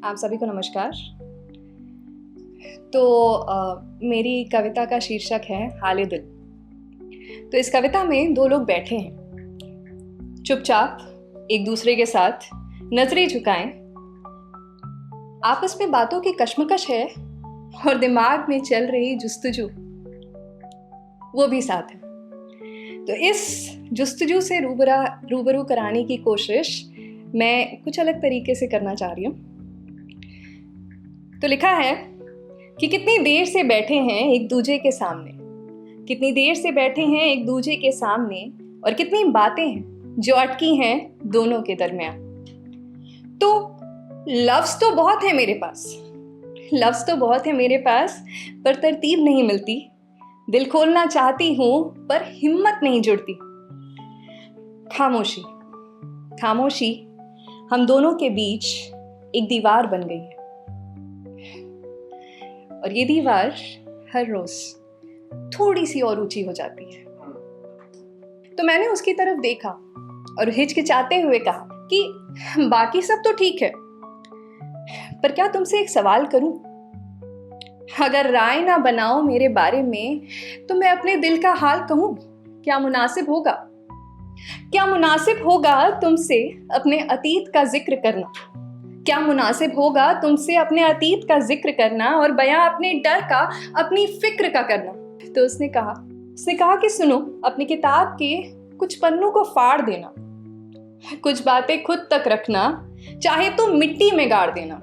आप सभी को नमस्कार। तो मेरी कविता का शीर्षक है हाले दिल। तो इस कविता में दो लोग बैठे हैं, चुपचाप एक दूसरे के साथ नजरें झुकाएं। आपस में बातों की कश्मकश है और दिमाग में चल रही जुस्तजू वो भी साथ है। तो इस जुस्तजू से रूबरू कराने की कोशिश मैं कुछ अलग तरीके से करना चाह रही हूँ। तो लिखा है कि कितनी देर से बैठे हैं एक दूजे के सामने, कितनी देर से बैठे हैं एक दूजे के सामने, और कितनी बातें हैं जो अटकी हैं दोनों के दरमियान। तो लफ्ज तो बहुत है मेरे पास, लफ्ज तो बहुत है मेरे पास, पर तरतीब नहीं मिलती। दिल खोलना चाहती हूँ पर हिम्मत नहीं जुड़ती। खामोशी, खामोशी हम दोनों के बीच एक दीवार बन गई है, और ये दीवार हर रोज थोड़ी सी और ऊंची हो जाती है। तो मैंने उसकी तरफ देखा और हिचकिचाते हुए कहा कि बाकी सब तो ठीक है, पर क्या तुमसे एक सवाल करूं? अगर राय ना बनाओ मेरे बारे में तो मैं अपने दिल का हाल कहूं, क्या मुनासिब होगा? क्या मुनासिब होगा तुमसे अपने अतीत का जिक्र करना? क्या मुनासिब होगा तुमसे अपने अतीत का जिक्र करना और बयां अपने डर का, अपनी फिक्र का करना? तो उसने कहा कि सुनो, अपनी किताब के कुछ पन्नों को फाड़ देना, कुछ बातें खुद तक रखना, चाहे तो मिट्टी में गाड़ देना।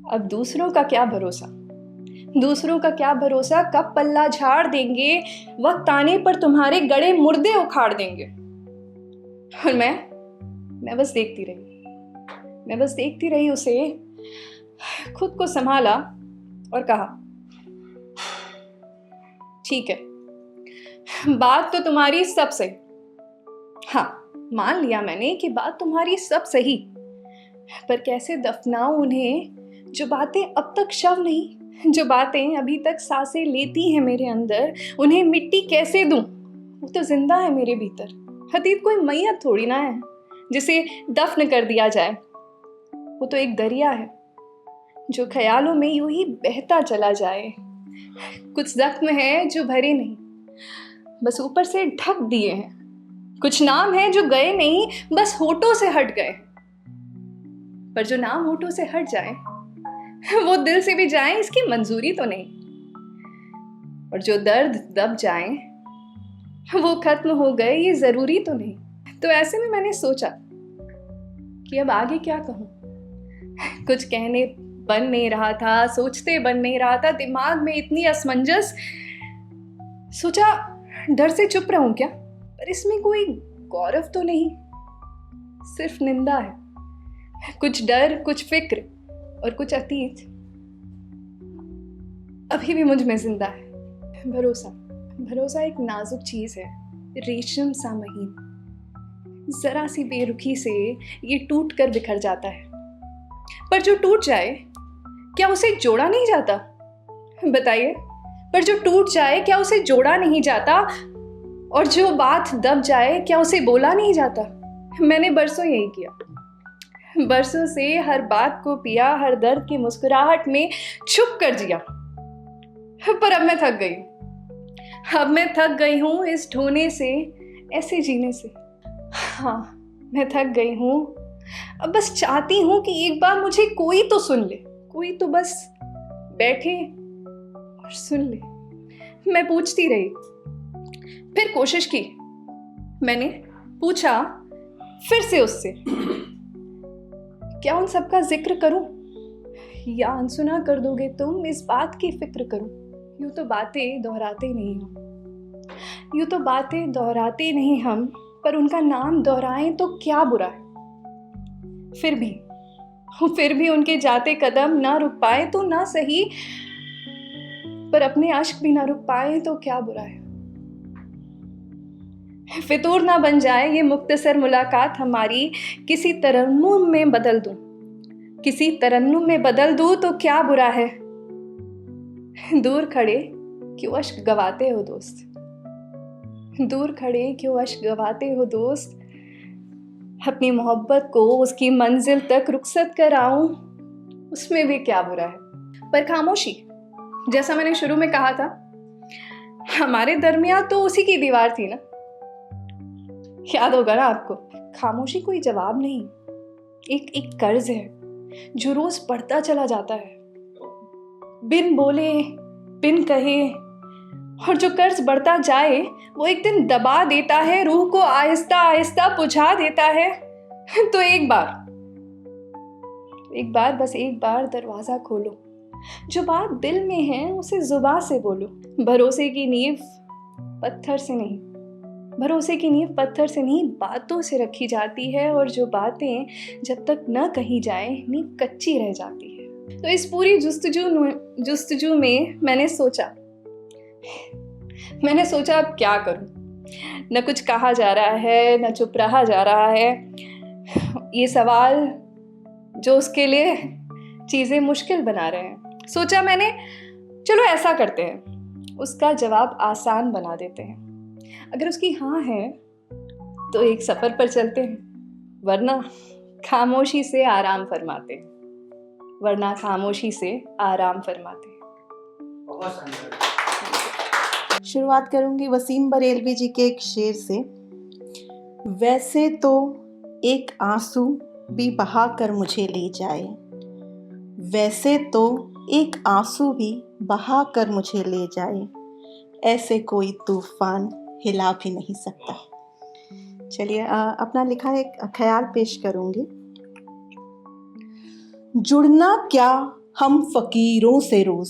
अब दूसरों का क्या भरोसा, दूसरों का क्या भरोसा, कब पल्ला झाड़ देंगे, वक्त आने पर तुम्हारे गड़े मुर्दे उखाड़ देंगे। और मैं बस देखती रही, मैं बस देखती रही उसे, खुद को संभाला और कहा, ठीक है, बात तो तुम्हारी सब सही। हाँ, मान लिया मैंने कि बात तुम्हारी सब सही, पर कैसे दफनाऊं उन्हें जो बातें अब तक शव नहीं, जो बातें अभी तक सांसें लेती हैं मेरे अंदर, उन्हें मिट्टी कैसे दूं? वो तो जिंदा है मेरे भीतर। अतीत कोई मैयत थोड़ी ना है जिसे दफन कर दिया जाए। वो तो एक दरिया है जो ख्यालों में यूं ही बहता चला जाए। कुछ जख्म है जो भरे नहीं, बस ऊपर से ढक दिए हैं। कुछ नाम है जो गए नहीं, बस होठों से हट गए। पर जो नाम होठों से हट जाए वो दिल से भी जाए, इसकी मंजूरी तो नहीं। और जो दर्द दब जाए वो खत्म हो गए, ये जरूरी तो नहीं। तो ऐसे में मैंने सोचा कि अब आगे क्या कहूं। कुछ कहने बन नहीं रहा था, सोचते बन नहीं रहा था, दिमाग में इतनी असमंजस। सोचा डर से चुप रहूं क्या, पर इसमें कोई गौरव तो नहीं, सिर्फ निंदा है। कुछ डर, कुछ फिक्र और कुछ अतीत अभी भी मुझ में जिंदा है। भरोसा, भरोसा एक नाजुक चीज है, रेशम सा महीन। जरा सी बेरुखी से ये टूट कर बिखर जाता है, पर जो टूट जाए क्या उसे जोड़ा नहीं जाता? बताइए, पर जो टूट जाए क्या उसे जोड़ा नहीं जाता? और जो बात दब जाए क्या उसे बोला नहीं जाता? मैंने बरसों यही किया, बरसों से हर बात को पिया, हर दर्द की मुस्कुराहट में छुप कर जिया। पर अब मैं थक गई, अब मैं थक गई हूँ इस ढोने से, ऐसे जीने से। हाँ, मैं थक गई हूँ। अब बस चाहती हूँ कि एक बार मुझे कोई तो सुन ले, कोई तो बस बैठे और सुन ले। मैं पूछती रही, फिर कोशिश की, मैंने पूछा फिर से उससे, क्या उन सबका जिक्र करूं या अनसुना कर दोगे तुम, इस बात की फिक्र करूं? यूं तो बातें दोहराते नहीं हम, यूं तो बातें दोहराते नहीं हम, पर उनका नाम दोहराएं तो क्या बुरा है? फिर भी उनके जाते कदम ना रुक पाए तो ना सही, पर अपने अश्क भी ना रुक पाए तो क्या बुरा है? फितूर ना बन जाए ये मुख्तसर मुलाकात हमारी, किसी तरन्नुम में बदल दूं, किसी तरन्नुम में बदल दूं तो क्या बुरा है? दूर खड़े क्यों अश्क गवाते हो दोस्त, दूर खड़े क्यों अश्क गवाते हो दोस्त? अपनी मोहब्बत को उसकी मंजिल तक रुखसत कराऊं उसमें भी क्या बुरा है। पर खामोशी, जैसा मैंने शुरू में कहा था, हमारे दरमियान तो उसी की दीवार थी ना। याद होगा ना आपको, खामोशी कोई जवाब नहीं, एक कर्ज है जो रोज बढ़ता चला जाता है, बिन बोले बिन कहे। और जो कर्ज बढ़ता जाए वो एक दिन दबा देता है, रूह को आहिस्ता आहिस्ता बुझा देता है। तो एक बार बस एक बार दरवाजा खोलो, जो बात दिल में है उसे जुबान से बोलो। भरोसे की नींव पत्थर से नहीं बातों से रखी जाती है, और जो बातें जब तक न कही जाए नींव कच्ची रह जाती है। तो इस पूरी जुस्तजू में मैंने सोचा अब क्या करूं। न कुछ कहा जा रहा है, न चुप रहा जा रहा है। ये सवाल जो उसके लिए चीज़ें मुश्किल बना रहे हैं। सोचा मैंने, चलो ऐसा करते हैं, उसका जवाब आसान बना देते हैं। अगर उसकी हाँ है तो एक सफ़र पर चलते हैं, वरना खामोशी से आराम फरमाते हैं। शुरुआत करूंगी वसीम बरेलवी जी के एक शेर से। वैसे तो एक आंसू भी बहा कर मुझे ले जाए, वैसे तो एक आंसू भी बहा कर मुझे ले जाए, ऐसे कोई तूफान हिला भी नहीं सकता। चलिए अपना लिखा एक ख्याल पेश करूंगी। जुड़ना क्या हम फकीरों से रोज,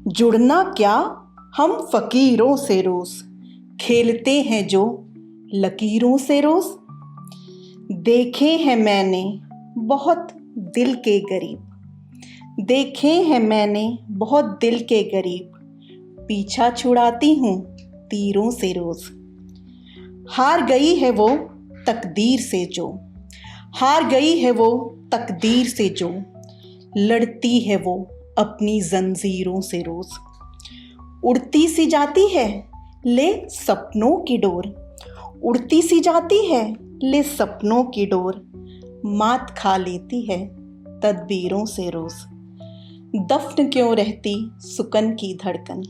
जुड़ना क्या हम फकीरों से रोज, खेलते हैं जो लकीरों से रोज। देखे हैं मैंने बहुत दिल के गरीब, देखे हैं मैंने बहुत दिल के गरीब, पीछा छुड़ाती हूँ तीरों से रोज। हार गई है वो तकदीर से जो, हार गई है वो तकदीर से जो, लड़ती है वो अपनी जंजीरों से रोज। उड़ती सी जाती है ले सपनों की डोर, उड़ती सी जाती है ले सपनों की डोर, मात खा लेती है तदबीरों से रोज। दफन क्यों रहती सुकन की धड़कन,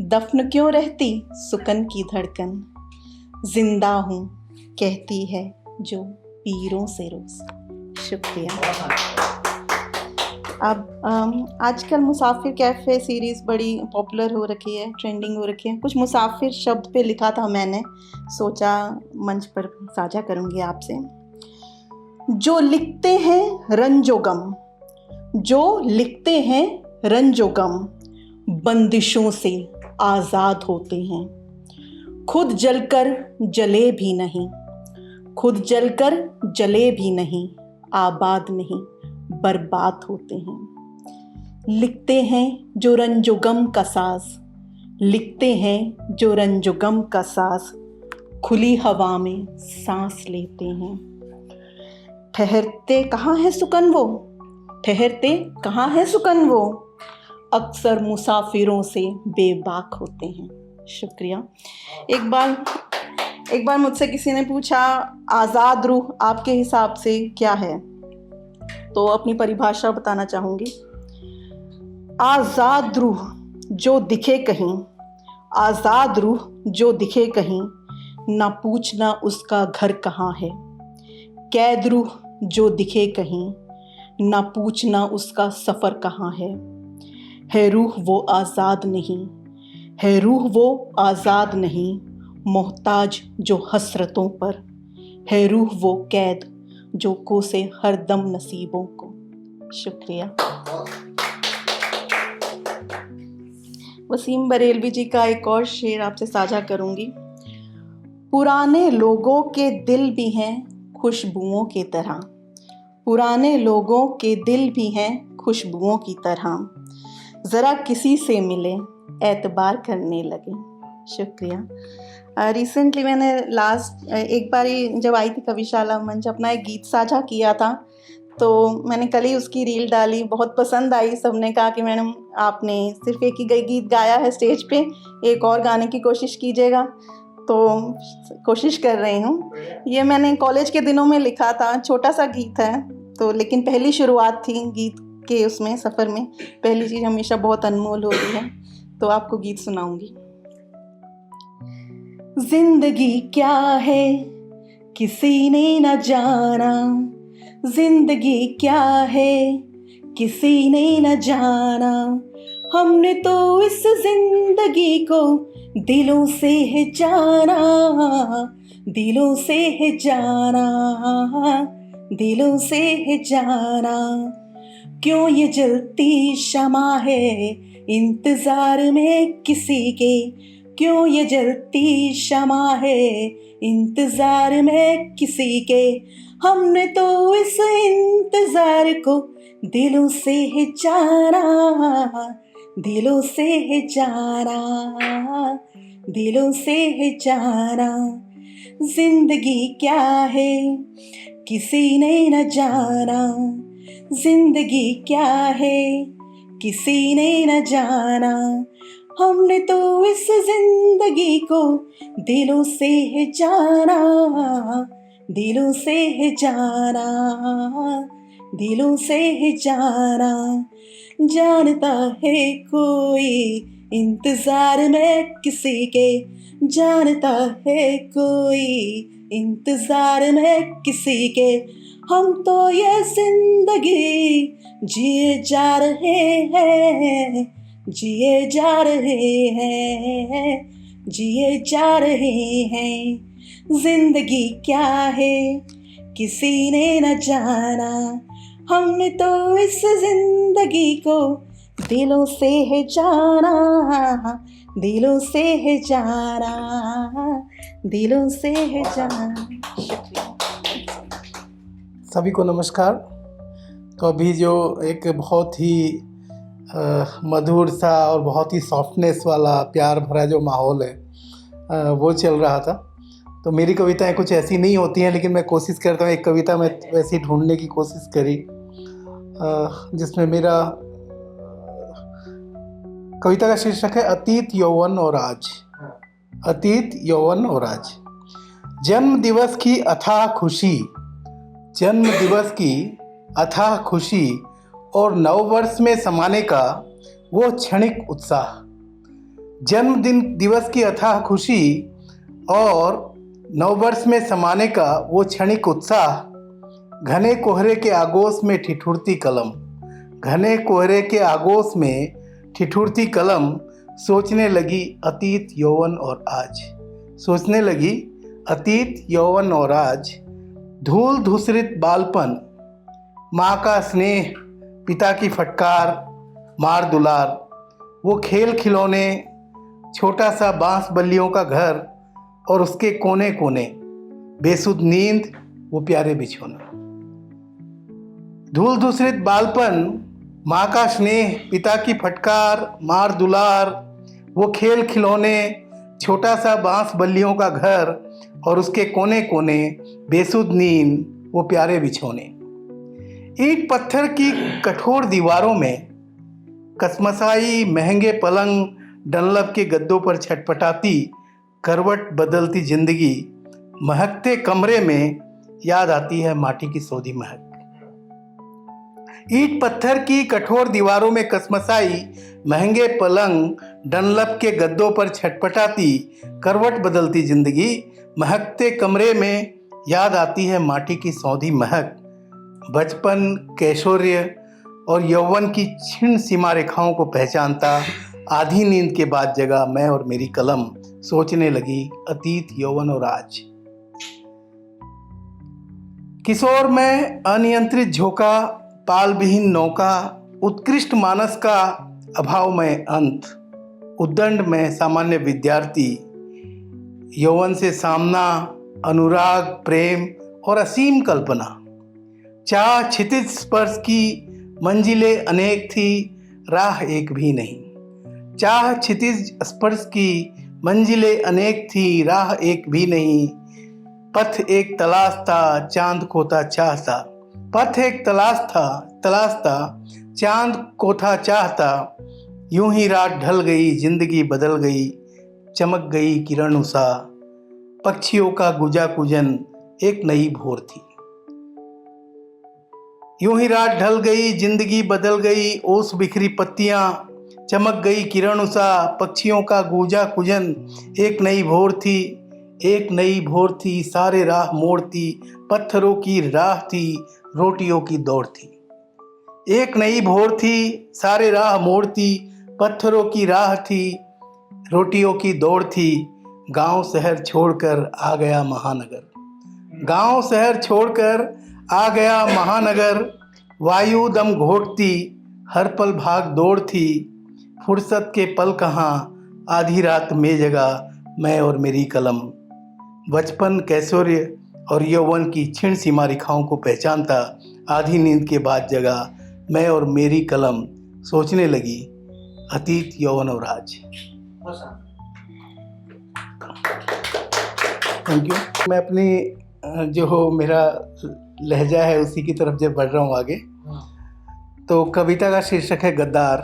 दफन क्यों रहती सुकन की धड़कन, जिंदा हूँ कहती है जो पीरों से रोज। शुक्रिया। अब आजकल मुसाफिर कैफ़े सीरीज़ बड़ी पॉपुलर हो रखी है, ट्रेंडिंग हो रखी है। कुछ मुसाफिर शब्द पे लिखा था मैंने, सोचा मंच पर साझा करूँगी आपसे। जो लिखते हैं रंजो गम, जो लिखते हैं रंजो गम, बंदिशों से आज़ाद होते हैं। खुद जलकर जले भी नहीं, खुद जलकर जले भी नहीं, आबाद नहीं बर्बाद होते हैं। लिखते हैं जो रंजो गम का साज, लिखते हैं जो रंजो गम का साज, खुली हवा में सांस लेते हैं। ठहरते कहाँ है सुकन वो, ठहरते कहाँ है सुकन वो, अक्सर मुसाफिरों से बेबाक होते हैं। शुक्रिया। एक बार मुझसे किसी ने पूछा आज़ाद रूह आपके हिसाब से क्या है, तो अपनी परिभाषा बताना चाहूँगी। आज़ाद रूह जो दिखे कहीं, आज़ाद रूह जो दिखे कहीं, ना पूछना उसका घर कहाँ है। कैद रूह जो दिखे कहीं, ना पूछना उसका सफ़र कहाँ है रूह वो आज़ाद नहीं, है रूह वो आज़ाद नहीं, मोहताज जो हसरतों पर, है रूह वो कैद जो कोसे हर दम नसीबों को। शुक्रिया। वसीम बरेलवी जी का एक और शेर आपसे साझा करूंगी। पुराने लोगों के दिल भी हैं खुशबुओं की तरह, पुराने लोगों के दिल भी हैं खुशबुओं की तरह, ज़रा किसी से मिले एतबार करने लगे। शुक्रिया। रिसेंटली मैंने एक बारी जब आई थी कविशाला मंच, अपना एक गीत साझा किया था, तो मैंने कल ही उसकी रील डाली, बहुत पसंद आई। सबने कहा कि मैडम आपने सिर्फ एक ही गीत गाया है स्टेज पे, एक और गाने की कोशिश कीजिएगा। तो कोशिश कर रही हूँ। ये मैंने कॉलेज के दिनों में लिखा था, छोटा सा गीत है, तो लेकिन पहली शुरुआत थी गीत के उसमें सफ़र में, पहली चीज़ हमेशा बहुत अनमोल होती है, तो आपको गीत सुनाऊंगी। जिंदगी क्या है किसी ने न जाना, जिंदगी क्या है किसी ने न जाना, हमने तो इस जिंदगी को दिलों से है जाना, दिलों से है जाना, दिलों से है जाना। क्यों ये जलती शमा है इंतजार में किसी के, क्यों ये जलती शमा है इंतजार में किसी के, हमने तो इस इंतजार को दिलों से है जाना, दिलों से है जाना, दिलों से है जाना। जिंदगी क्या है किसी ने न जाना, जिंदगी क्या है किसी ने न जाना, हमने तो इस जिंदगी को दिलों से है जाना, दिलों से है जाना, दिलों से है जाना। जानता है कोई इंतजार में किसी के, जानता है कोई इंतजार में किसी के, हम तो ये जिंदगी जिए जा रहे हैं, जिए जा रहे हैं, जिए जा रहे हैं। जिंदगी क्या है किसी ने न जाना, हमने तो इस जिंदगी को दिलों से है जाना, दिलों से है जाना, दिलों से है जाना। शुक्रिया। सभी को नमस्कार। तो अभी जो एक बहुत ही मधुर सा और बहुत ही सॉफ्टनेस वाला प्यार भरा जो माहौल है वो चल रहा था। तो मेरी कविताएं कुछ ऐसी नहीं होती हैं, लेकिन मैं कोशिश करता हूँ, एक कविता मैं वैसी ढूंढने की कोशिश करी जिसमें मेरा कविता का शीर्षक है अतीत, यौवन और आज। अतीत, यौवन और आज। जन्म दिवस की अथाह खुशी, जन्म दिवस की अथाह खुशी और नववर्ष में समाने का वो क्षणिक उत्साह। जन्मदिन दिवस की अथाह खुशी और नववर्ष में समाने का वो क्षणिक उत्साह। घने कोहरे के आगोश में ठिठुरती कलम, घने कोहरे के आगोश में ठिठुरती कलम सोचने लगी अतीत, यौवन और आज। सोचने लगी अतीत, यौवन और आज। धूल धूसरित बालपन, माँ का स्नेह, पिता की फटकार, मार दुलार, वो खेल खिलौने, छोटा सा बांस बल्लियों का घर और उसके कोने कोने, बेसुध नींद, वो प्यारे बिछोने। धूल धूसरित बालपन, माँ का स्नेह, पिता की फटकार, मार दुलार, वो खेल खिलौने, छोटा सा बांस बल्लियों का घर और उसके कोने कोने, बेसुध नींद, वो प्यारे बिछोने। ईंट पत्थर की कठोर दीवारों में कसमसाई महंगे पलंग, डनलप के गद्दों पर छटपटाती करवट बदलती जिंदगी, महकते कमरे में याद आती है माटी की सौधी महक। ईंट पत्थर की कठोर दीवारों में कसमसाई महंगे पलंग, डनलप के गद्दों पर छटपटाती करवट बदलती जिंदगी, महकते कमरे में याद आती है माटी की सौंधी महक। बचपन, कैशोर्य और यौवन की क्षीण सीमा रेखाओं को पहचानता आधी नींद के बाद जगा मैं और मेरी कलम, सोचने लगी अतीत, यौवन और आज। किशोर में अनियंत्रित झोंका, पाल विहीन नौका, उत्कृष्ट मानस का अभाव में अंत, उद्दंड में सामान्य विद्यार्थी, यौवन से सामना, अनुराग, प्रेम और असीम कल्पना। चाह क्षितिज स्पर्श की मंजिलें अनेक थी, राह एक भी नहीं। चाह क्षितिज स्पर्श की मंजिलें अनेक थी, राह एक भी नहीं। पथ एक तलाश था, चांद खोता चाहता। पथ एक तलाश था, चांद को था चाहता। यूं ही रात ढल गई, जिंदगी बदल गई, चमक गई किरण उषा। पक्षियों का गुजा कुजन एक नई भोर थी। यूं ही रात ढल गई, जिंदगी बदल गई, ओस बिखरी पत्तियां, चमक गई किरण उषा, पक्षियों का गूंजा कुजन। एक नई भोर थी, एक नई भोर थी, सारे राह मोड़ती, पत्थरों की राह थी, रोटियों की दौड़ थी। एक नई भोर थी, सारे राह मोड़ती, पत्थरों की राह थी, रोटियों की दौड़ थी। गांव शहर छोड़कर आ गया महानगर, गांव शहर छोड़कर आ गया महानगर। वायु दम घोटती, हर पल भाग दौड़ थी, फुर्सत के पल कहाँ, आधी रात में जगा मैं और मेरी कलम। बचपन, कैशोर्य और यौवन की क्षीण सीमा रेखाओं को पहचानता, आधी नींद के बाद जगा मैं और मेरी कलम, सोचने लगी अतीत, यौवन और आज। Thank you. मैं अपनी जो मेरा लहजा है उसी की तरफ जब बढ़ रहा हूँ आगे, तो कविता का शीर्षक है गद्दार।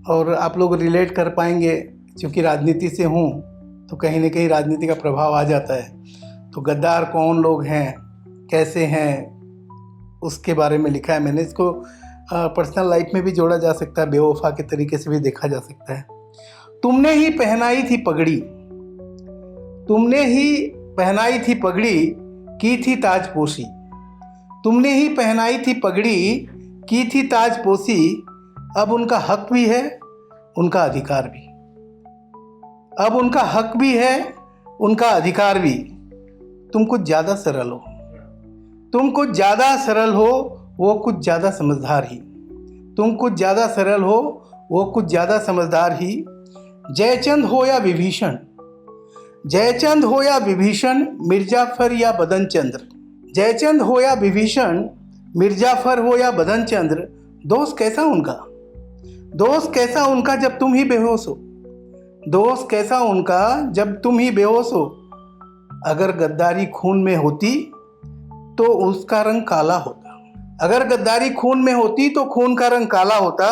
और आप लोग रिलेट कर पाएंगे, क्योंकि राजनीति से हूँ तो कहीं ना कहीं राजनीति का प्रभाव आ जाता है। तो गद्दार कौन लोग हैं, कैसे हैं, उसके बारे में लिखा है मैंने। इसको पर्सनल लाइफ में भी जोड़ा जा सकता है, बेवफा के तरीके से भी देखा जा सकता है। तुमने ही पहनाई थी पगड़ी, तुमने ही पहनाई थी पगड़ी, की थी ताजपोशी। तुमने ही पहनाई थी पगड़ी, की थी ताजपोशी। अब उनका हक भी है, उनका अधिकार भी। अब उनका हक भी है, उनका अधिकार भी। तुम कुछ ज़्यादा सरल हो, तुम कुछ ज़्यादा सरल हो, वो कुछ ज़्यादा समझदार ही। तुम कुछ ज़्यादा सरल हो, वो कुछ ज़्यादा समझदार ही। जयचंद हो या विभीषण, जयचंद हो या विभीषण, मिर्जाफर या बदन चंद्र। जयचंद हो या विभीषण, मिर्जाफर हो या बदन चंद्र, दोस्त कैसा उनका, दोस्त कैसा उनका जब तुम ही बेहोश हो। दोस्त कैसा उनका जब तुम ही बेहोश हो। अगर गद्दारी खून में होती तो उसका रंग काला होता। अगर गद्दारी खून में होती तो खून का रंग काला होता,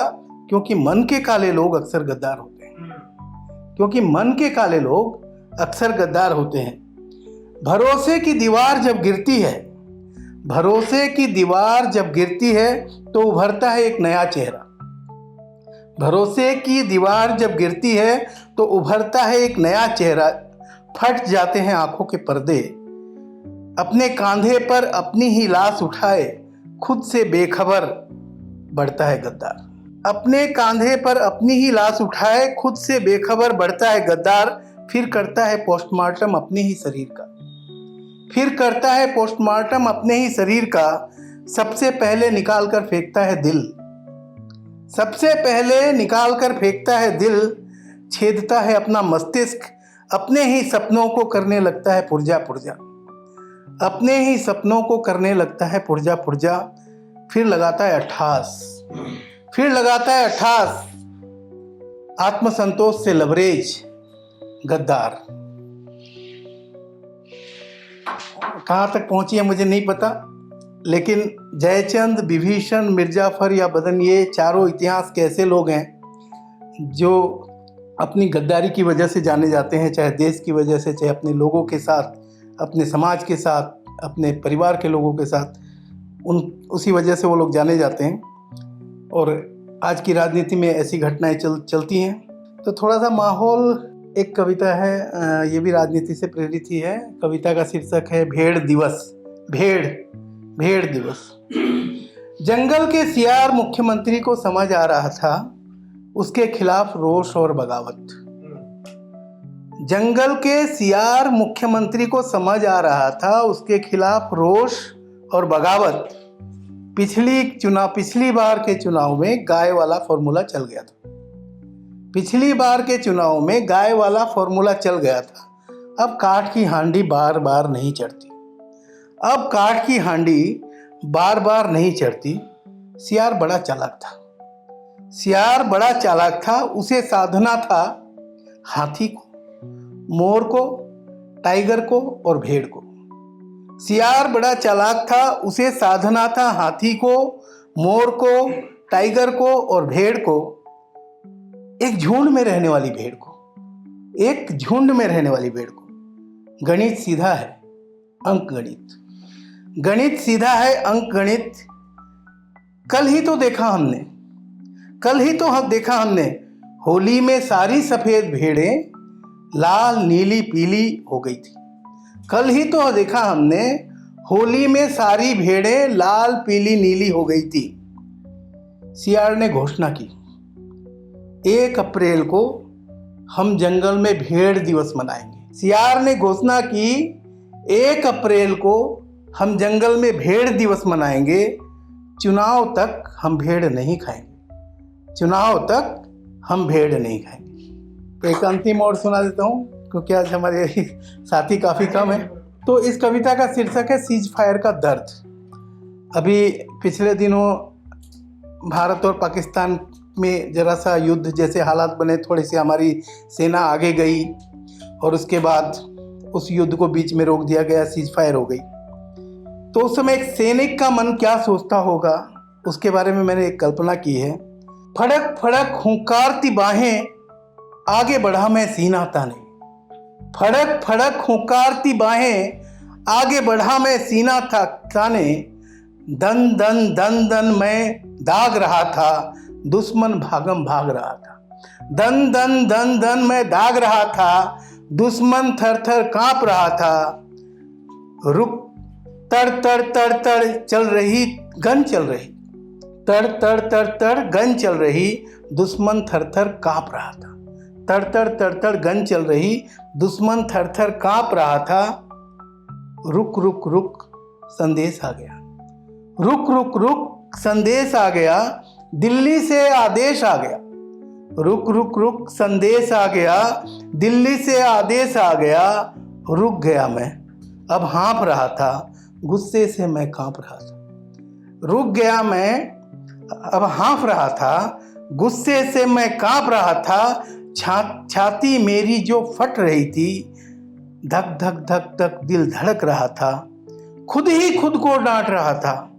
क्योंकि मन के काले लोग अक्सर गद्दार होते हैं। क्योंकि मन के काले लोग अक्सर गद्दार होते हैं। भरोसे की दीवार जब गिरती है, भरोसे की दीवार जब गिरती है तो उभरता है एक नया चेहरा। भरोसे की दीवार जब गिरती है तो उभरता है एक नया चेहरा। फट जाते हैं आंखों के पर्दे। अपने कांधे पर अपनी ही लाश उठाए खुद से बेखबर बढ़ता है गद्दार। अपने कांधे पर अपनी ही लाश उठाए खुद से बेखबर बढ़ता है गद्दार। फिर करता है पोस्टमार्टम अपने ही शरीर का। फिर करता है पोस्टमार्टम अपने ही शरीर का। सबसे पहले निकाल कर फेंकता है दिल। सबसे पहले निकाल कर फेंकता है दिल। छेदता है अपना मस्तिष्क। अपने ही सपनों को करने लगता है पुर्जा पुर्जा। अपने ही सपनों को करने लगता है पुर्जा पुर्जा। फिर लगाता है अट्ठास। फिर लगाता है अट्ठास। आत्मसंतोष से लबरेज गद्दार। कहाँ तक पहुंची है मुझे नहीं पता, लेकिन जयचंद, विभीषण, मिर्जाफर या बदन, ये चारों इतिहास के ऐसे लोग हैं जो अपनी गद्दारी की वजह से जाने जाते हैं, चाहे देश की वजह से, चाहे अपने लोगों के साथ, अपने समाज के साथ, अपने परिवार के लोगों के साथ। उसी वजह से वो लोग जाने जाते हैं। और आज की राजनीति में ऐसी घटनाएं चलती हैं। तो थोड़ा सा माहौल, एक कविता है, ये भी राजनीति से प्रेरित ही है। कविता का शीर्षक है भेड़ दिवस। भेड़ दिवस। जंगल के सियार मुख्यमंत्री को समझ आ रहा था उसके खिलाफ रोष और बगावत। जंगल के सियार मुख्यमंत्री को समझ आ रहा था उसके खिलाफ रोष और बगावत। पिछली बार के चुनाव में गाय वाला फॉर्मूला चल गया था। पिछली बार के चुनाव में गाय वाला फॉर्मूला चल गया था। अब काठ की हांडी बार बार नहीं चढ़ती। अब काठ की हांडी बार बार नहीं चढ़ती। सियार बड़ा चालाक था। सियार बड़ा चालाक था। उसे साधना था हाथी को, मोर को, टाइगर को और भेड़ को। सियार बड़ा चालाक था। उसे साधना था हाथी को, मोर को, टाइगर को और भेड़ को। एक झुंड में रहने वाली भेड़ को, एक झुंड में रहने वाली भेड़ को। गणित सीधा है, अंक गणित। गणित सीधा है अंक गणित। कल ही तो देखा हमने होली में सारी सफेद भेड़ें लाल नीली पीली हो गई थी। कल ही तो देखा हमने होली में सारी भेड़ें लाल पीली नीली हो गई थी। सियार ने घोषणा की, 1 अप्रैल को हम जंगल में भेड़ दिवस मनाएंगे। सियार ने घोषणा की, 1 अप्रैल को हम जंगल में भेड़ दिवस मनाएंगे। चुनाव तक हम भेड़ नहीं खाएंगे। एक अंतिम और सुना देता हूँ क्योंकि आज हमारे साथी काफ़ी कम है। तो इस कविता का शीर्षक है सीज फायर का दर्द। अभी पिछले दिनों भारत और पाकिस्तान में जरा सा युद्ध जैसे हालात बने, थोड़ी सी हमारी सेना आगे गई और उसके बाद उस युद्ध को बीच में रोक दिया गया, सीज फायर हो गई। तो उस समय एक सैनिक का मन क्या सोचता होगा उसके बारे में मैंने एक कल्पना की है। फड़क फड़क हुंकारती बाहें आगे बढ़ा मैं सीना ताने। फड़क फड़क हुंकारती बाहें आगे बढ़ा मैं सीना ताने। दन दन दन दन मैं दाग रहा था, दुश्मन भागम भाग रहा था। दन दन दन दन मैं दाग रहा था, दुश्मन थर थर कांप रहा था। रुक तड़ तड़ तड़ तड़ चल रही गन चल रही, तड़ तड़ तड़ तड़ गन चल रही, दुश्मन थर थर कांप रहा था। तड़ तड़ तड़ तड़ गन चल रही, दुश्मन थर थर कांप रहा था। रुक रुक रुक संदेश आ गया, रुक रुक रुक संदेश आ गया, दिल्ली से आदेश आ गया। रुक रुक रुक संदेश आ गया, दिल्ली से आदेश आ गया। रुक गया मैं, अब हाँफ रहा था, गुस्से से मैं कांप रहा था। रुक गया मैं, अब हाँफ रहा था, गुस्से से मैं कांप रहा था। छाती मेरी जो फट रही थी, धक धक धक धक दिल धड़क रहा था। खुद ही खुद को डांट रहा था,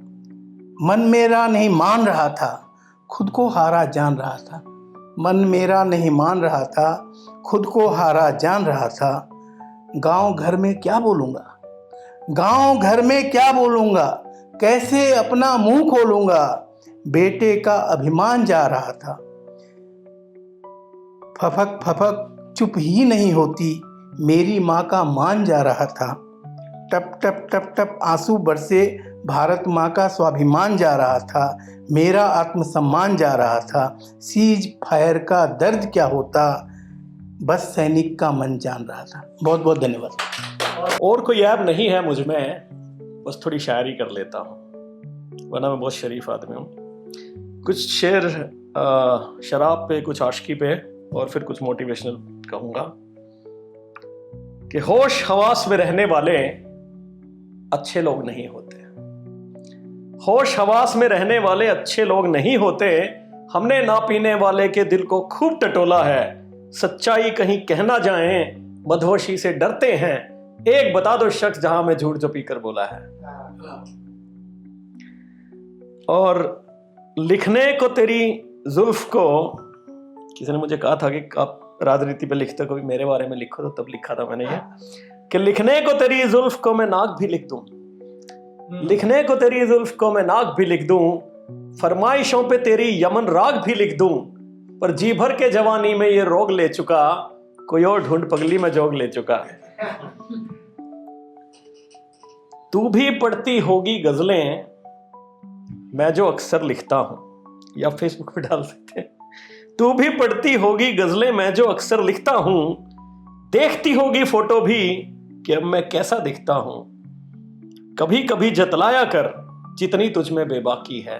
मन मेरा नहीं मान रहा था, खुद को हारा जान रहा था। मन मेरा नहीं मान रहा था, खुद को हारा जान रहा था। गांव घर में क्या बोलूँगा, गांव घर में क्या बोलूँगा, कैसे अपना मुंह खोलूँगा। बेटे का अभिमान जा रहा था, फफक फफक चुप ही नहीं होती, मेरी माँ का मान जा रहा था। टप टप टप टप आंसू बरसे, भारत माँ का स्वाभिमान जा रहा था, मेरा आत्मसम्मान जा रहा था। सीज फायर का दर्द क्या होता, बस सैनिक का मन जान रहा था। बहुत बहुत धन्यवाद। और कोई ऐब नहीं है मुझ में, बस थोड़ी शायरी कर लेता हूँ, वरना मैं बहुत शरीफ आदमी हूँ। कुछ शेर शराब पे, कुछ आशिकी पे और फिर कुछ मोटिवेशनल कहूँगा कि होश हवास में रहने वाले अच्छे लोग नहीं होते। होश हवास में रहने वाले अच्छे लोग नहीं होते। हमने ना पीने वाले के दिल को खूब टटोला है। सच्चाई कहीं कह ना जाए, मदहोशी से डरते हैं। एक बता दो शख्स जहां में झूठ जो पीकर बोला है। और लिखने को तेरी जुल्फ को, किसी ने मुझे कहा था कि आप राजनीति पे लिखते कोई मेरे बारे में लिखो, तो तब लिखा था मैंने ये कि लिखने को तेरी जुल्फ को मैं नाक भी लिख दूं, लिखने को तेरी जुल्फ को मैं नाक भी लिख दूं, फरमाइशों पे तेरी यमन राग भी लिख दूं। पर जी भर के जवानी में ये रोग ले चुका, कोई और ढूंढ पगली में जोग ले चुका। तू भी पढ़ती होगी गजलें मैं जो अक्सर लिखता हूं, या फेसबुक पे डाल सकते हैं। तू भी पढ़ती होगी गजलें मैं जो अक्सर लिखता हूं, देखती होगी फोटो भी कि अब मैं कैसा दिखता हूं। कभी कभी जतलाया कर जितनी तुझ में बेबाकी है,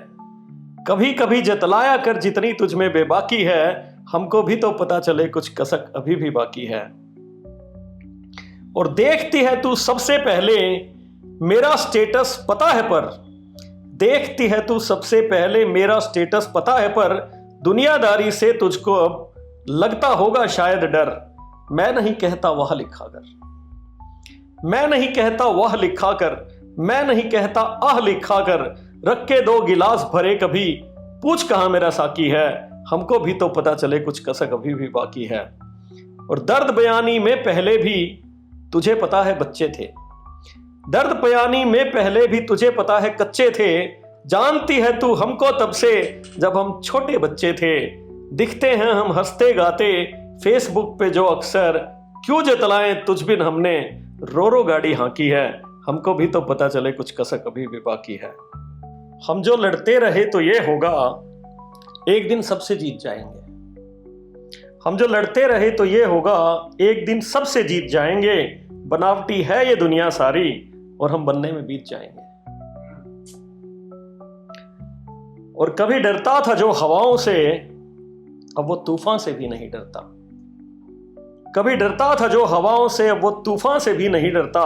कभी कभी जतलाया कर जितनी तुझ में बेबाकी है। हमको भी तो पता चले कुछ कसक अभी भी बाकी है। और देखती है तू सबसे पहले मेरा स्टेटस पता है पर, देखती है तू सबसे पहले मेरा स्टेटस पता है पर, दुनियादारी से तुझको अब लगता होगा शायद डर। मैं नहीं कहता वह लिखा कर, मैं नहीं कहता वह लिखा कर, मैं नहीं कहता आह लिखा कर। रख के 2 गिलास भरे कभी, पूछ कहां मेरा साकी है। हमको भी तो पता चले कुछ कसक अभी भी बाकी है। और दर्द बयानी में पहले भी तुझे पता है बच्चे थे, दर्द पयानी में पहले भी तुझे पता है कच्चे थे, जानती है तू हमको तब से जब हम छोटे बच्चे थे। दिखते हैं हम हंसते गाते फेसबुक पे जो अक्सर, क्यों जतलाएं तुझ बिन हमने रो रो गाड़ी हाँकी है। हमको भी तो पता चले कुछ कसक अभी भी बाकी है। हम जो लड़ते रहे तो ये होगा, एक दिन सबसे जीत जाएंगे। हम जो लड़ते रहे तो ये होगा, एक दिन सबसे जीत जाएंगे। बनावटी है ये दुनिया सारी और हम बनने में बीत जाएंगे। और कभी डरता था जो हवाओं से, अब वो तूफान से भी नहीं डरता। कभी डरता था जो हवाओं से, अब वो तूफान से भी नहीं डरता।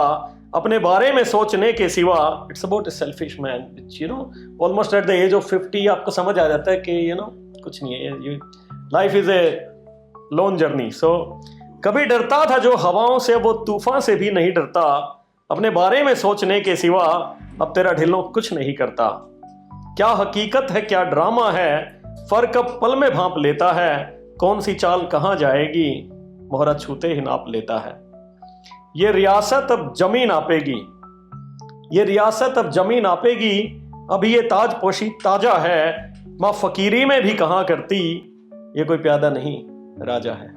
अपने बारे में सोचने के सिवा, it's about a selfish man, you know, almost at the age of 50 आपको समझ आ जाता है कि यू नो कुछ नहीं है, life is a long journey. So कभी डरता था जो हवाओं से, वो तूफान से भी नहीं डरता। अपने बारे में सोचने के सिवा अब तेरा ढिलों कुछ नहीं करता। क्या हकीकत है क्या ड्रामा है, फर्क अब पल में भांप लेता है। कौन सी चाल कहाँ जाएगी, मोहरा छूते ही नाप लेता है। ये रियासत अब जमीन नापेगी, ये रियासत अब जमीन नापेगी। अभी ये ताज पोशी ताजा है, माँ फकीरी में भी कहाँ करती। ये कोई प्यादा नहीं राजा है।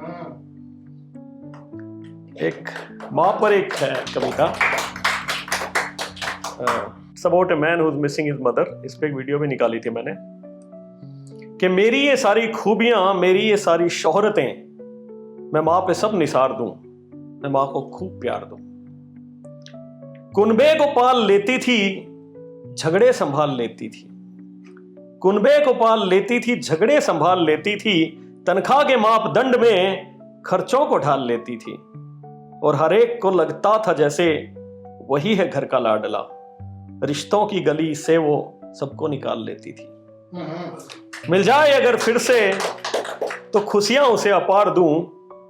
एक माँ पर एक है कविता, about a man who is missing his mother. इस पे एक वीडियो भी निकाली थी मैंने कि मेरी ये सारी खूबियां, मेरी ये सारी शोहरतें मैं माँ पे सब निसार दूं, मैं माँ को खूब प्यार दूं। कुनबे को पाल लेती थी, झगड़े संभाल लेती थी। कुनबे को पाल लेती थी, झगड़े संभाल लेती थी। तनख्वाह के मापदंड में खर्चों को ढाल लेती थी। और हर एक को लगता था जैसे वही है घर का लाडला। रिश्तों की गली से वो सबको निकाल लेती थी। मिल जाए अगर फिर से तो खुशियां उसे अपार दूं,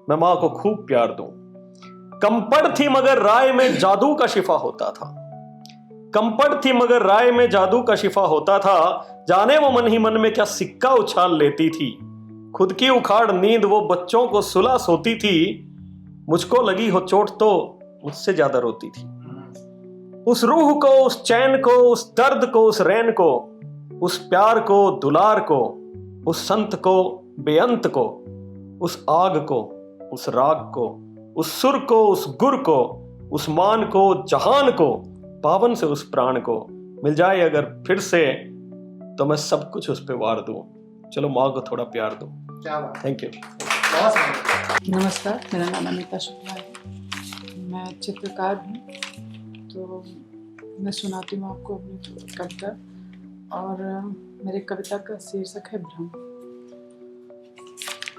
मैं माँ को खूब प्यार दूं। कम पढ़ थी मगर राय में जादू का शिफा होता था। कम पढ़ थी मगर राय में जादू का शिफा होता था। जाने वो मन ही मन में क्या सिक्का उछाल लेती थी। खुद की उखाड़ नींद वो बच्चों को सुला सोती थी। मुझको लगी हो चोट तो मुझसे ज्यादा रोती थी। उस रूह को, उस चैन को, उस दर्द को, उस रैन को, उस प्यार को, दुलार को, उस संत को, बेअंत को, उस आग को, उस राग को, उस सुर को, उस गुर को, उस मान को, जहान को, पावन से उस प्राण को। मिल जाए अगर फिर से तो मैं सब कुछ उस पे वार दूं। चलो माँ को थोड़ा प्यार दूं। Thank you. नमस्कार, मेरा नाम अमिता शुक्ला है। मैं चित्रकार हूँ, तो मैं सुनाती हूँ आपको अपनी कविता। और मेरी कविता का शीर्षक है भ्रम।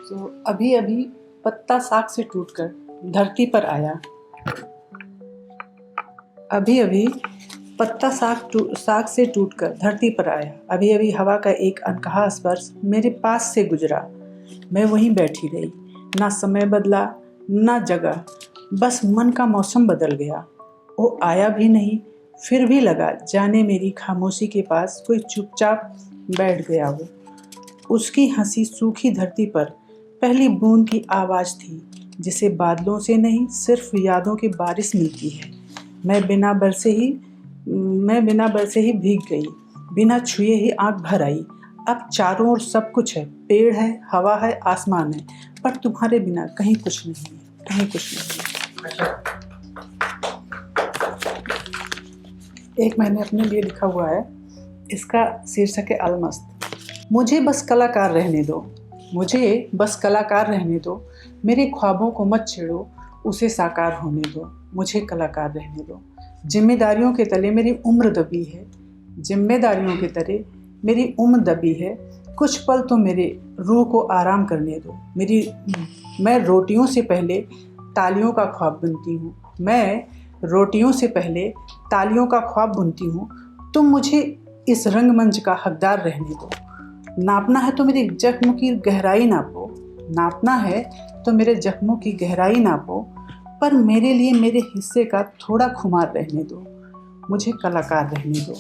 तो अभी अभी पत्ता साग से टूटकर धरती पर आया। अभी अभी पत्ता साग से टूटकर धरती पर आया। अभी अभी हवा का एक अनकहा स्पर्श मेरे पास से गुजरा। मैं वहीं बैठी रही, ना समय बदला ना जगह, बस मन का मौसम बदल गया। वो आया भी नहीं, फिर भी लगा जाने मेरी खामोशी के पास कोई चुपचाप बैठ गया हो। उसकी हंसी सूखी धरती पर पहली बूंद की आवाज़ थी, जिसे बादलों से नहीं सिर्फ यादों की बारिश मिलती है। मैं बिना बरसे ही भीग गई, बिना छुए ही आंख भर आई। अब चारों ओर सब कुछ है, पेड़ है, हवा है, आसमान है, पर तुम्हारे बिना कहीं कुछ नहीं है, कहीं कुछ नहीं है। एक मैंने अपने लिए लिखा हुआ है, इसका शीर्षक है अलमस्त। मुझे बस कलाकार रहने दो, मुझे बस कलाकार रहने दो। मेरे ख्वाबों को मत छेड़ो, उसे साकार होने दो। मुझे कलाकार रहने दो। जिम्मेदारियों के तले मेरी उम्र दबी है, जिम्मेदारियों के तले मेरी उम्र दबी है। कुछ पल तो मेरे रूह को आराम करने दो। मैं रोटियों से पहले तालियों का ख्वाब बुनती हूँ। मैं रोटियों से पहले तालियों का ख्वाब बुनती हूँ। तुम मुझे इस रंगमंच का हकदार रहने दो। नापना है तो मेरे जख्म की गहराई नापो, नापना है तो मेरे जख्मों की गहराई नापो, पर मेरे लिए मेरे हिस्से का थोड़ा खुमार रहने दो। मुझे कलाकार रहने दो।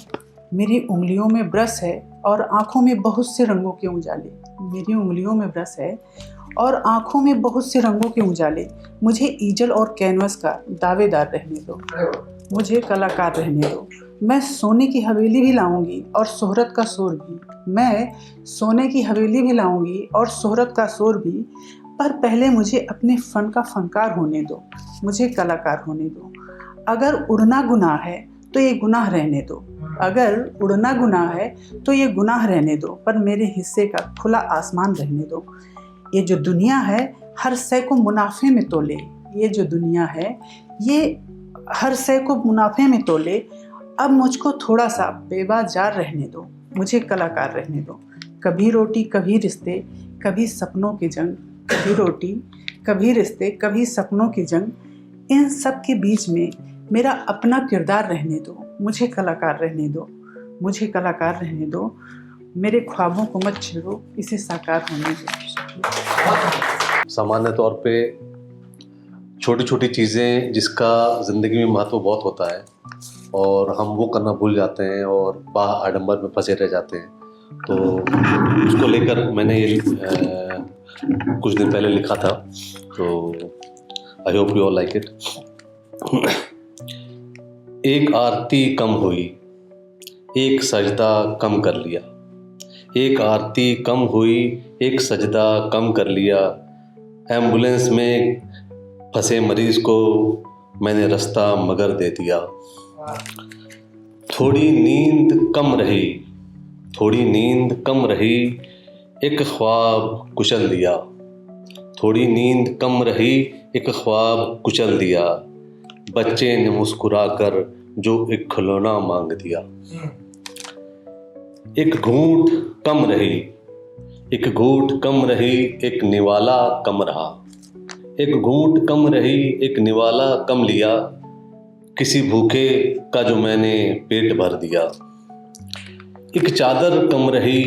मेरी उंगलियों में ब्रश है और आँखों में बहुत से रंगों के उजाले। मेरी उंगलियों में ब्रश है और आँखों में बहुत से रंगों के उजाले। मुझे ईजल और कैनवस का दावेदार रहने दो। मुझे कलाकार रहने दो। मैं सोने की हवेली भी लाऊंगी और शोहरत का शोर भी। मैं सोने की हवेली भी लाऊंगी और शोहरत का शोर भी, पर पहले मुझे अपने फ़न का फनकार होने दो। मुझे कलाकार होने दो। अगर उड़ना गुनाह है तो ये गुनाह रहने दो। अगर उड़ना गुनाह है तो ये गुनाह रहने दो, पर मेरे हिस्से का खुला आसमान रहने दो। ये जो दुनिया है हर शय को मुनाफे में तोले। ये जो दुनिया है ये हर शय को मुनाफे में तोले। अब मुझको थोड़ा सा बेबाजार रहने दो। मुझे कलाकार रहने दो। कभी रोटी कभी रिश्ते कभी सपनों की जंग। कभी रोटी कभी रिश्ते कभी सपनों की जंग। इन सब के बीच में मेरा अपना किरदार रहने दो। मुझे कलाकार रहने दो। मुझे कलाकार रहने दो। मेरे ख्वाबों को मत छेड़ो, इसे साकार होने दो। सामान्य तौर पे छोटी छोटी चीज़ें जिसका ज़िंदगी में महत्व बहुत होता है और हम वो करना भूल जाते हैं और बाह आडंबर में फंसे रह जाते हैं, तो उसको लेकर मैंने ये कुछ दिन पहले लिखा था। तो I hope you all like it. एक आरती कम हुई, एक सजदा कम कर लिया। एक आरती कम हुई, एक सजदा कम कर लिया। एम्बुलेंस में फंसे मरीज को मैंने रास्ता मगर दे दिया। थोड़ी नींद कम रही, थोड़ी नींद कम रही, एक ख्वाब कुचल दिया। थोड़ी नींद कम रही, एक ख्वाब कुचल दिया। बच्चे ने मुस्कुराकर जो एक खिलौना मांग दिया। एक घूंट कम रही, एक घूंट कम रही, एक निवाला कम रहा। एक घूंट कम रही, एक निवाला कम लिया। किसी भूखे का जो मैंने पेट भर दिया। एक चादर कम रही,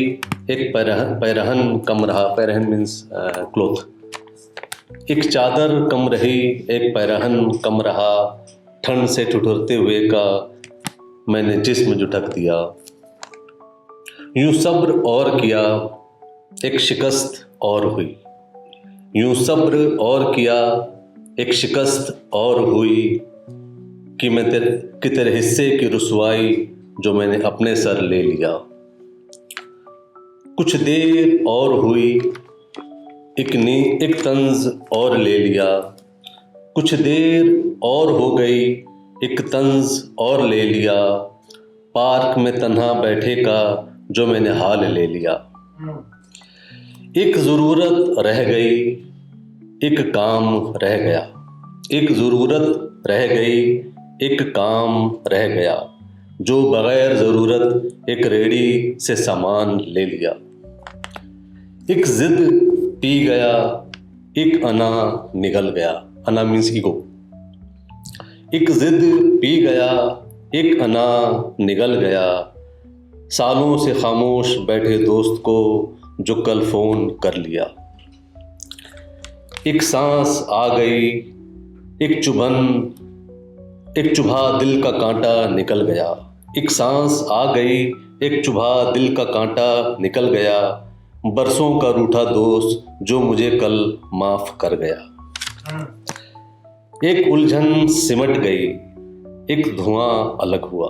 एक पैरहन कम रहा। पैरहन मीन्स क्लोथ। एक चादर कम रही, एक पैरहन कम रहा। ठंड से ठिठुरते हुए का मैंने जिस्म झुटक दिया। यूं सब्र और किया, एक शिकस्त और हुई। यूं सब्र और किया, एक शिकस्त और हुई कि तेरे हिस्से की रुसवाई जो मैंने अपने सर ले लिया। कुछ देर और हुई, एक तंज और ले लिया। कुछ देर और हो गई, एक तंज और ले लिया। पार्क में तन्हा बैठे का जो मैंने हाल ले लिया। एक ज़रूरत रह गई, एक काम रह गया। एक ज़रूरत रह गई, एक काम रह गया। जो बग़ैर ज़रूरत एक रेडी से सामान ले लिया। एक ज़िद पी गया, एक अना निगल गया। अना मीन्स ईगो। एक ज़िद पी गया, एक अना निगल गया। सालों से खामोश बैठे दोस्त को जो कल फ़ोन कर लिया। एक सांस आ गई, एक चुभा दिल का कांटा निकल गया। एक सांस आ गई, एक चुभा दिल का कांटा निकल गया। बरसों का रूठा दोस्त जो मुझे कल माफ़ कर गया। एक उलझन सिमट गई, एक धुआं अलग हुआ।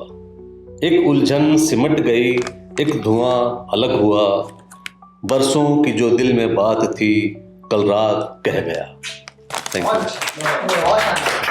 एक उलझन सिमट गई, एक धुआं अलग हुआ। बरसों की जो दिल में बात थी कल रात कह गया। Thank you.